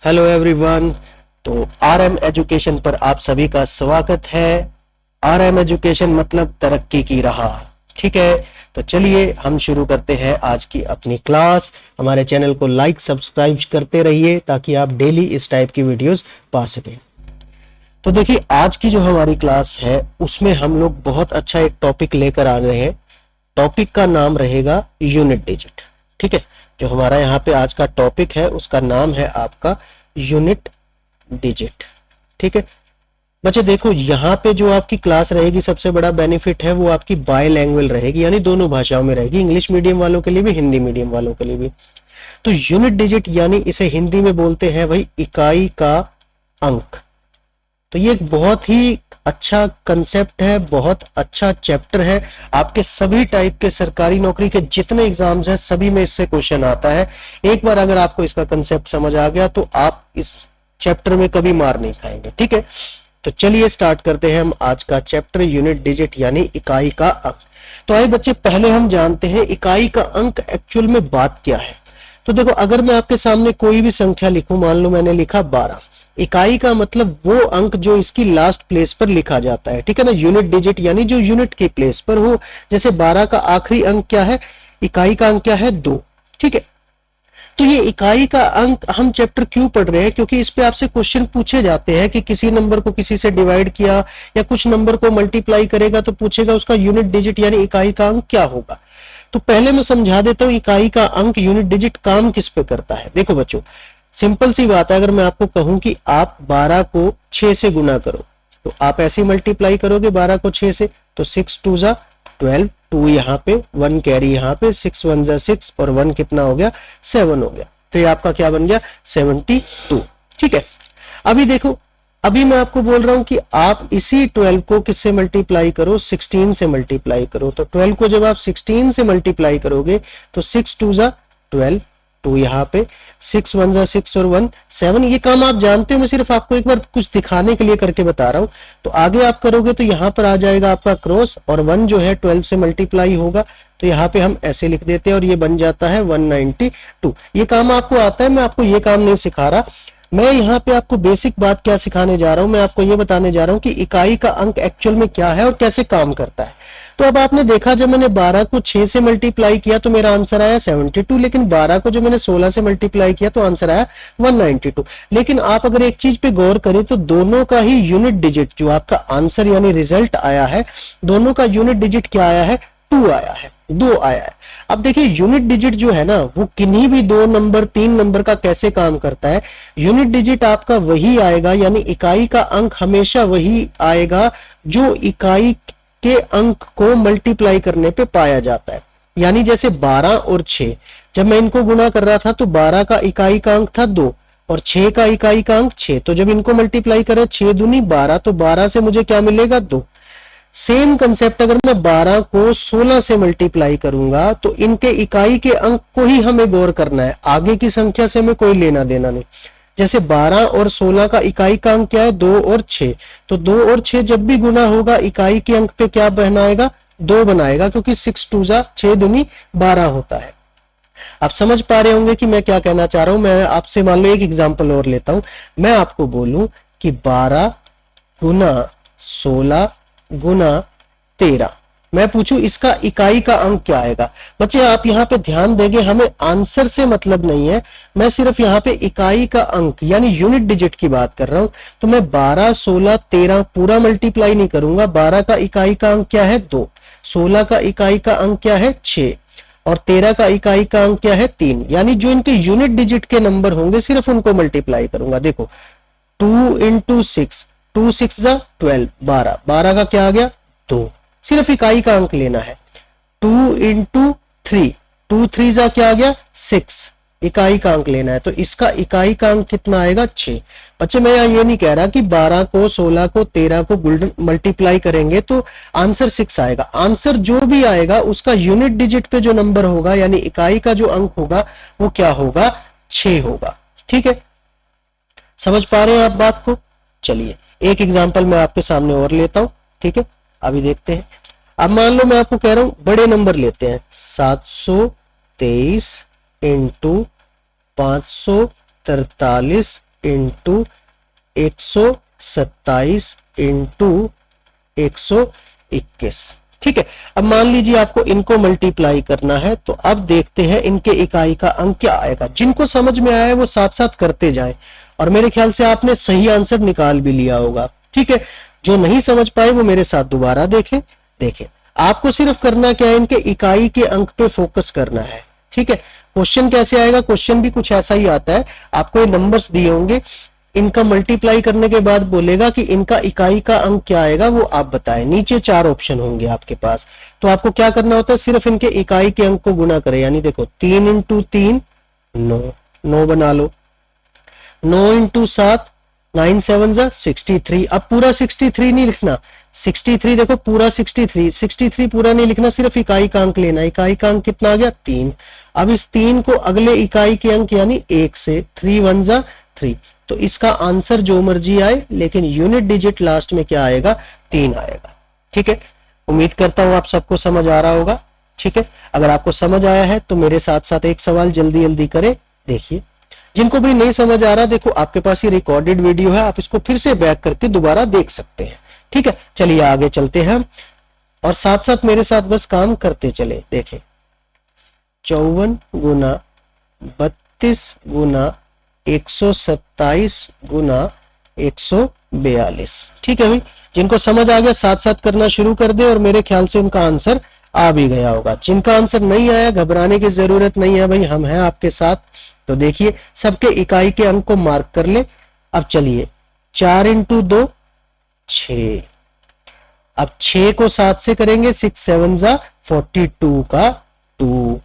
Hello everyone. तो RM education पर आप सभी का स्वागत है। आरएम एजुकेशन मतलब तरक्की की राह। ठीक है, तो चलिए हम शुरू करते हैं आज की अपनी क्लास। हमारे चैनल को लाइक सब्सक्राइब करते रहिए ताकि आप डेली इस टाइप की वीडियोस पा सकें। तो देखिए आज की जो हमारी क्लास है उसमें हम लोग बहुत अच्छा एक टॉपिक लेकर आ रहे हैं। टॉपिक का नाम रहेगा यूनिट डिजिट। ठीक है, जो हमारा यहाँ पे आज का टॉपिक है उसका नाम है आपका यूनिट डिजिट। ठीक है बच्चे, देखो यहाँ पे जो आपकी क्लास रहेगी सबसे बड़ा बेनिफिट है वो आपकी बायलैंग्वेज रहेगी, यानी दोनों भाषाओं में रहेगी, इंग्लिश मीडियम वालों के लिए भी हिंदी मीडियम वालों के लिए भी। तो यूनिट डिजिट यानी इसे हिंदी में बोलते हैं भाई इकाई का अंक। तो ये एक बहुत ही अच्छा कंसेप्ट है, बहुत अच्छा चैप्टर है। आपके सभी टाइप के सरकारी नौकरी के जितने एग्जाम्स हैं सभी में इससे क्वेश्चन आता है। एक बार अगर आपको इसका कंसेप्ट समझ आ गया तो आप इस चैप्टर में कभी मार नहीं खाएंगे। ठीक है, तो चलिए स्टार्ट करते हैं हम आज का चैप्टर यूनिट डिजिट यानी इकाई का अंक। तो आइए बच्चे पहले हम जानते हैं इकाई का अंक एक्चुअल में बात क्या है। तो देखो अगर मैं आपके सामने कोई भी संख्या लिखूं, मान लो मैंने लिखा 12, इकाई का मतलब वो अंक जो इसकी लास्ट प्लेस पर लिखा जाता है। ठीक है ना, यूनिट डिजिट यानी जो यूनिट की प्लेस पर हो। जैसे 12 का आखिरी अंक क्या है, इकाई का अंक क्या है, 2। ठीक है, तो ये इकाई का अंक हम चैप्टर क्यों पढ़ रहे हैं, क्योंकि इस पे आपसे क्वेश्चन पूछे जाते हैं कि किसी नंबर को किसी से डिवाइड किया या कुछ नंबर को मल्टीप्लाई करेगा तो पूछेगा उसका यूनिट डिजिट यानी इकाई का अंक क्या होगा। तो पहले मैं समझा देता हूं इकाई का अंक यूनिट डिजिट काम किस पे करता है। देखो बच्चों, सिंपल सी बात है, अगर मैं आपको कहूं कि आप 12 को 6 से गुना करो तो आप ऐसे मल्टीप्लाई करोगे 12 को 6 से, तो 6 2 जा 12, 2 यहाँ पे 1 कैरी यहाँ पे, 6 1 जा 6 और 1 कितना हो गया, 7 हो गया। तो ये आपका क्या बन गया, 72। ठीक है, अभी देखो, अभी मैं आपको बोल रहा हूं कि आप इसी 12 को किससे मल्टीप्लाई करो, 16 से मल्टीप्लाई करो। तो 12 को जब आप 16 से मल्टीप्लाई करोगे तो 6 2 जा 12, 2 यहाँ पे, 6 1 जा 6 और 1 7। ये काम आप जानते हो, मैं सिर्फ आपको एक बार कुछ दिखाने के लिए करके बता रहा हूं। तो आगे आप करोगे तो यहाँ पर आ जाएगा आपका क्रॉस और 1 जो है 12 से मल्टीप्लाई होगा, तो यहाँ पे हम ऐसे लिख देते हैं और ये बन जाता है 192। ये काम आपको आता है, मैं आपको ये काम नहीं सिखा रहा। मैं यहाँ पे आपको बेसिक बात क्या सिखाने जा रहा हूं, मैं आपको ये बताने जा रहा हूं कि इकाई का अंक एक्चुअल में क्या है और कैसे काम करता है। तो अब आपने देखा जब मैंने 12 को 6 से मल्टीप्लाई किया तो मेरा आंसर आया 72, लेकिन 12 को जब मैंने 16 से मल्टीप्लाई किया तो आंसर आया 192। लेकिन आप अगर एक चीज पे गौर करें तो दोनों का ही यूनिट डिजिट जो आपका आंसर यानी रिजल्ट आया है, दोनों का यूनिट डिजिट क्या आया है, 2 आया है, 2 आया है। अब देखिए यूनिट डिजिट जो है ना वो किन्हीं भी 2 नंबर 3 नंबर का कैसे काम करता है। यूनिट डिजिट आपका वही आएगा, यानी इकाई का अंक हमेशा वही आएगा जो इकाई के अंक को मल्टीप्लाई करने पे पाया जाता है। यानी जैसे 12 और 6, जब मैं इनको गुणा कर रहा था तो 12 का इकाई का अंक था 2 और 6 का इकाई का अंक 6, तो जब इनको मल्टीप्लाई करें 6 दूनी 12, तो 12 से मुझे क्या मिलेगा, 2। सेम कंसेप्ट अगर मैं 12 को 16 से मल्टीप्लाई करूंगा तो इनके इकाई के अंक को ही हमें गौर करना है, आगे की संख्या से हमें कोई लेना देना नहीं। जैसे 12 और 16 का इकाई का अंक क्या है, 2 और 6, तो 2 और 6 जब भी गुना होगा इकाई के अंक पे क्या बनाएगा, 2 बनाएगा, क्योंकि 6 2 जा 6 दूनी 12 होता है। आप समझ पा रहे होंगे कि मैं क्या कहना चाह रहा हूं। मैं आपसे मान लो एक एग्जांपल और लेता हूं, मैं आपको बोलूं कि 12 गुना 16 गुना 13, मैं पूछूं इसका इकाई का अंक क्या आएगा। बच्चे आप यहाँ पे ध्यान देंगे, हमें आंसर से मतलब नहीं है, मैं सिर्फ यहाँ पे इकाई का अंक यानी यूनिट डिजिट की बात कर रहा हूं। तो मैं 12 16 13 पूरा मल्टीप्लाई नहीं करूंगा। 12 का इकाई का अंक क्या है, 2, 16 का इकाई का अंक क्या है, 6 और 13 का इकाई का अंक क्या है, 3। यानी जो इनके यूनिट डिजिट के नंबर होंगे सिर्फ उनको मल्टीप्लाई करूंगा। देखो 2 इंटू 6, 2 6 जा 12, 12, 12 का क्या आ गया, 2, सिर्फ इकाई का अंक लेना है। 2 इंटू 3, 2 3 जा क्या आ गया, 6, इकाई का अंक लेना है, तो इसका इकाई का अंक कितना आएगा, 6। बच्चे मैं यहाँ ये नहीं कह रहा कि 12 को 16 को 13 को मल्टीप्लाई करेंगे तो आंसर 6 आएगा। आंसर जो भी आएगा उसका यूनिट डिजिट पे जो नंबर होगा यानी इकाई का जो अंक होगा वो क्या होगा, 6 होगा। ठीक है, समझ पा रहे हैं आप बात को। चलिए एक एग्जांपल मैं आपके सामने और लेता हूं। ठीक है, अभी देखते हैं। अब मान लो मैं आपको कह रहा हूं बड़े नंबर लेते हैं, 723 इंटू 543 इंटू 127 इंटू 121। ठीक है, अब मान लीजिए आपको इनको मल्टीप्लाई करना है, तो अब देखते हैं इनके इकाई का अंक क्या आएगा। जिनको समझ में आया है वो साथ साथ करते जाएं, और मेरे ख्याल से आपने सही आंसर निकाल भी लिया होगा। ठीक है, जो नहीं समझ पाए वो मेरे साथ दोबारा देखें। आपको सिर्फ करना क्या है, इनके इकाई के अंक पे फोकस करना है। ठीक है, क्वेश्चन कैसे आएगा, क्वेश्चन भी कुछ ऐसा ही आता है। आपको ये नंबर्स दिए होंगे, इनका मल्टीप्लाई करने के बाद बोलेगा कि इनका इकाई का अंक क्या आएगा, वो आप बताएं। नीचे 4 ऑप्शन होंगे आपके पास, तो आपको क्या करना होता है, सिर्फ इनके इकाई के अंक को गुना करें। यानी देखो 3 इंटू 3 9 बना लो, 9 इंटू 7 9 7 63। अब पूरा 63 नहीं लिखना, 63 देखो पूरा 63 पूरा नहीं लिखना, सिर्फ इकाई का अंक लेना। इकाई का अंक कितना आ गया 3। अब इस 3 को अगले इकाई के अंक यानी 1 से 3 1 3, तो इसका आंसर जो मर्जी आए, लेकिन यूनिट डिजिट लास्ट में क्या आएगा, 3 आएगा। ठीक है, उम्मीद करता हूं आप सबको समझ आ रहा होगा। ठीक है, अगर आपको समझ आया है तो मेरे साथ साथ एक सवाल जल्दी जल्दी करें। देखिए, जिनको भी नहीं समझ आ रहा, देखो आपके पास ये रिकॉर्डेड वीडियो है, आप इसको फिर से बैक करके दोबारा देख सकते हैं। ठीक है, चलिए आगे चलते हैं, और साथ साथ मेरे साथ बस काम करते चले। देखें 54 गुना 32 गुना 127 गुना 142। ठीक है भाई, जिनको समझ आ गया साथ साथ करना शुरू कर दे, और मेरे ख्याल से उनका आंसर आ भी गया होगा। जिनका आंसर नहीं आया घबराने की जरूरत नहीं है भाई, हम हैं आपके साथ। तो देखिए सबके इकाई के अंक को मार्क कर ले। अब चलिए 4 इंटू 2 6, अब 6 को 7 से करेंगे, 6 7 42 का 2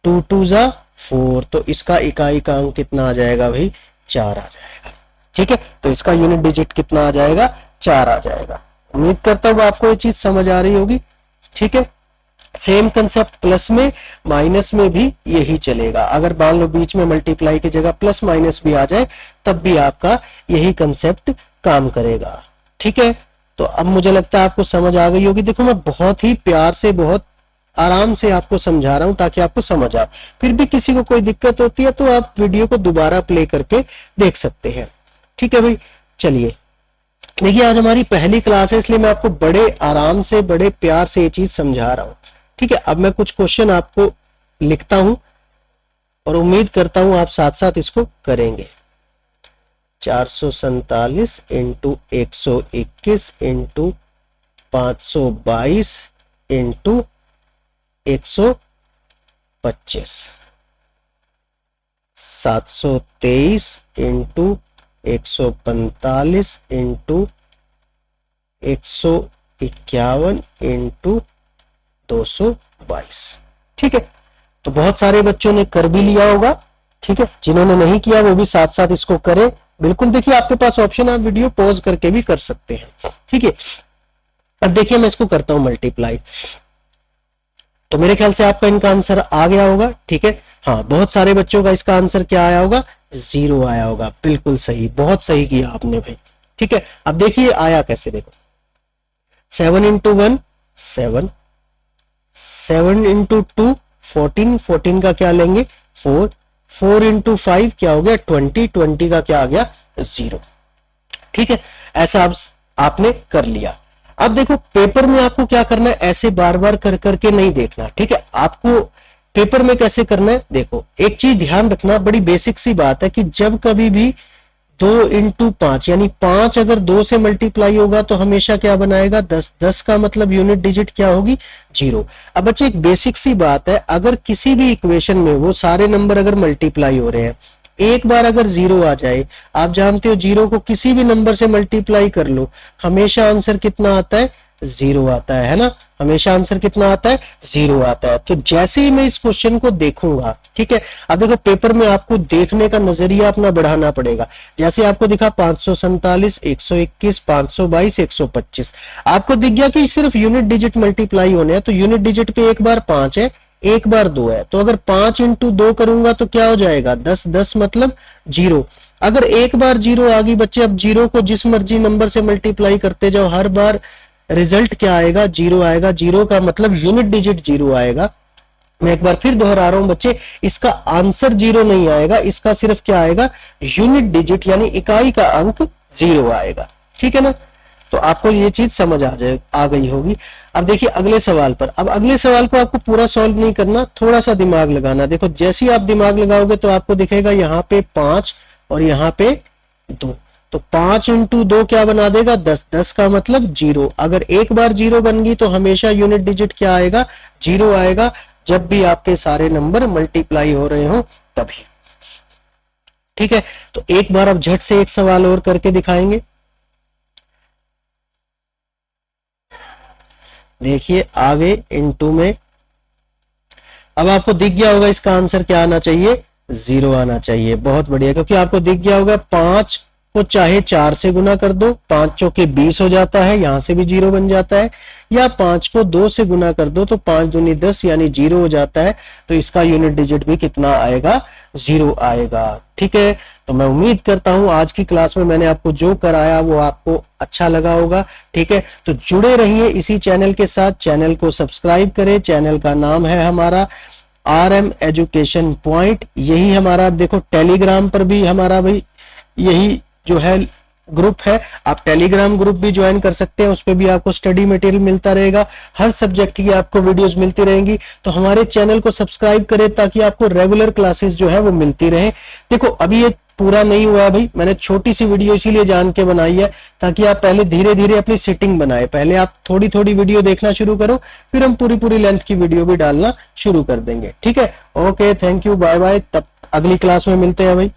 2 2 4, तो इसका इकाई का अंक कितना आ जाएगा भाई, 4 आ जाएगा। ठीक है, तो इसका यूनिट डिजिट कितना आ जाएगा, 4 आ जाएगा। उम्मीद करता हूं आपको ये चीज समझ आ रही होगी। ठीक है, सेम कंसेप्ट प्लस में माइनस में भी यही चलेगा। अगर मान लो बीच में मल्टीप्लाई की जगह प्लस माइनस भी आ जाए, तब भी आपका यही कंसेप्ट काम करेगा। ठीक है, तो अब मुझे लगता है आपको समझ आ गई होगी। देखो मैं बहुत ही प्यार से, बहुत आराम से आपको समझा रहा हूं ताकि आपको समझ आ। फिर भी किसी को कोई दिक्कत होती है तो आप वीडियो को दोबारा प्ले करके देख सकते हैं। ठीक है भाई, चलिए देखिए आज हमारी पहली क्लास है, इसलिए मैं आपको बड़े आराम से, बड़े प्यार से ये चीज समझा रहा हूं। ठीक है, अब मैं कुछ क्वेश्चन आपको लिखता हूं और उम्मीद करता हूं आप साथ साथ इसको करेंगे। 447 into 121 into 522 into 125, 723 into 145 into 151 into 222। ठीक है, तो बहुत सारे बच्चों ने कर भी लिया होगा। ठीक है, जिन्होंने नहीं किया वो भी साथ साथ इसको करें। बिल्कुल, देखिए आपके पास ऑप्शन, आप वीडियो पॉज करके भी कर सकते हैं। ठीक है, अब देखिए मैं इसको करता हूं मल्टीप्लाई, तो मेरे ख्याल से आपका इनका आंसर आ गया होगा। ठीक है, हाँ बहुत सारे बच्चों का इसका आंसर क्या आया होगा, 0 आया होगा। बिल्कुल सही, बहुत सही किया आपने भाई। ठीक है, अब देखिए आया कैसे, देखो 7 इंटू 1 7, 7 इंटू 2 14, 14 का क्या लेंगे 4, 4 इंटू 5 क्या हो गया 20, 20 का क्या आ गया 0। ठीक है, ऐसा अब आपने कर लिया। अब देखो पेपर में आपको क्या करना है, ऐसे बार बार कर करके नहीं देखना। ठीक है, आपको पेपर में कैसे करना है, देखो एक चीज ध्यान रखना, बड़ी बेसिक सी बात है कि जब कभी भी 2 इंटू 5 यानी 5 अगर 2 से मल्टीप्लाई होगा तो हमेशा क्या बनाएगा 10, 10 का मतलब यूनिट डिजिट क्या होगी 0। अब बच्चे एक बेसिक सी बात है, अगर किसी भी इक्वेशन में वो सारे नंबर अगर मल्टीप्लाई हो रहे हैं, एक बार अगर 0 आ जाए, आप जानते हो 0 को किसी भी नंबर से मल्टीप्लाई कर लो, हमेशा आंसर कितना आता है 0 आता है ना, हमेशा आंसर कितना आता है 0 आता है। तो जैसे ही मैं इस क्वेश्चन को देखूंगा, ठीक है, अब देखो पेपर में आपको देखने का नजरिया अपना बढ़ाना पड़ेगा। जैसे आपको दिखा 547, 121, 522, 125, आपको दिख गया कि सिर्फ यूनिट डिजिट मल्टीप्लाई होने हैं, तो यूनिट डिजिट पे एक बार 5 है, एक बार 2 है, तो अगर 5 इंटू 2 करूंगा तो क्या हो जाएगा 10, 10 मतलब 0। अगर एक बार 0 आ गई बच्चे, अब 0 को जिस मर्जी नंबर से मल्टीप्लाई करते जाओ, हर बार रिजल्ट क्या आएगा 0 आएगा। 0 का मतलब यूनिट डिजिट 0 आएगा। मैं एक बार फिर दोहरा रहा हूं बच्चे, इसका आंसर 0 नहीं आएगा, इसका सिर्फ क्या आएगा, यूनिट डिजिट यानी इकाई का अंक 0 आएगा। ठीक है ना, तो आपको ये चीज समझ आ गई होगी। अब देखिए अगले सवाल पर। अब अगले सवाल को आपको पूरा सॉल्व नहीं करना, थोड़ा सा दिमाग लगाना। देखो जैसे ही आप दिमाग लगाओगे तो आपको दिखेगा यहाँ पे 5 और यहाँ पे 2, तो 5 इंटू 2 क्या बना देगा, 10, 10 का मतलब 0। अगर एक बार 0 बन गई तो हमेशा यूनिट डिजिट क्या आएगा, 0 आएगा, जब भी आपके सारे नंबर मल्टीप्लाई हो रहे हो तभी। ठीक है, तो एक बार अब झट से एक सवाल और करके दिखाएंगे। देखिए आगे इनटू में, अब आपको दिख गया होगा इसका आंसर क्या आना चाहिए, 0 आना चाहिए। बहुत बढ़िया, क्योंकि आपको दिख गया होगा 5 को चाहे 4 से गुना कर दो, 5 चौके 20 हो जाता है, यहां से भी 0 बन जाता है, या 5 को 2 से गुना कर दो तो 5 दूनी 10 यानी 0 हो जाता है, तो इसका यूनिट डिजिट भी कितना आएगा, 0 आएगा। ठीक है, तो मैं उम्मीद करता हूं आज की क्लास में मैंने आपको जो कराया वो आपको अच्छा लगा होगा। ठीक है, तो जुड़े रहिए इसी चैनल के साथ, चैनल को सब्सक्राइब करें। चैनल का नाम है हमारा RM एजुकेशन पॉइंट। यही हमारा देखो टेलीग्राम पर भी हमारा भाई यही जो है ग्रुप है, आप टेलीग्राम ग्रुप भी ज्वाइन कर सकते हैं, उस पर भी आपको स्टडी मटेरियल मिलता रहेगा, हर सब्जेक्ट की आपको वीडियोस मिलती रहेंगी। तो हमारे चैनल को सब्सक्राइब करें ताकि आपको रेगुलर क्लासेस जो है वो मिलती रहे। देखो अभी ये पूरा नहीं हुआ है भाई, मैंने छोटी सी वीडियो इसीलिए जान के बनाई है ताकि आप पहले धीरे धीरे अपनी सेटिंग बनाए। पहले आप थोड़ी थोड़ी वीडियो देखना शुरू करो, फिर हम पूरी पूरी लेंथ की वीडियो भी डालना शुरू कर देंगे। ठीक है, okay, thank you, bye bye, तब अगली क्लास में मिलते हैं भाई।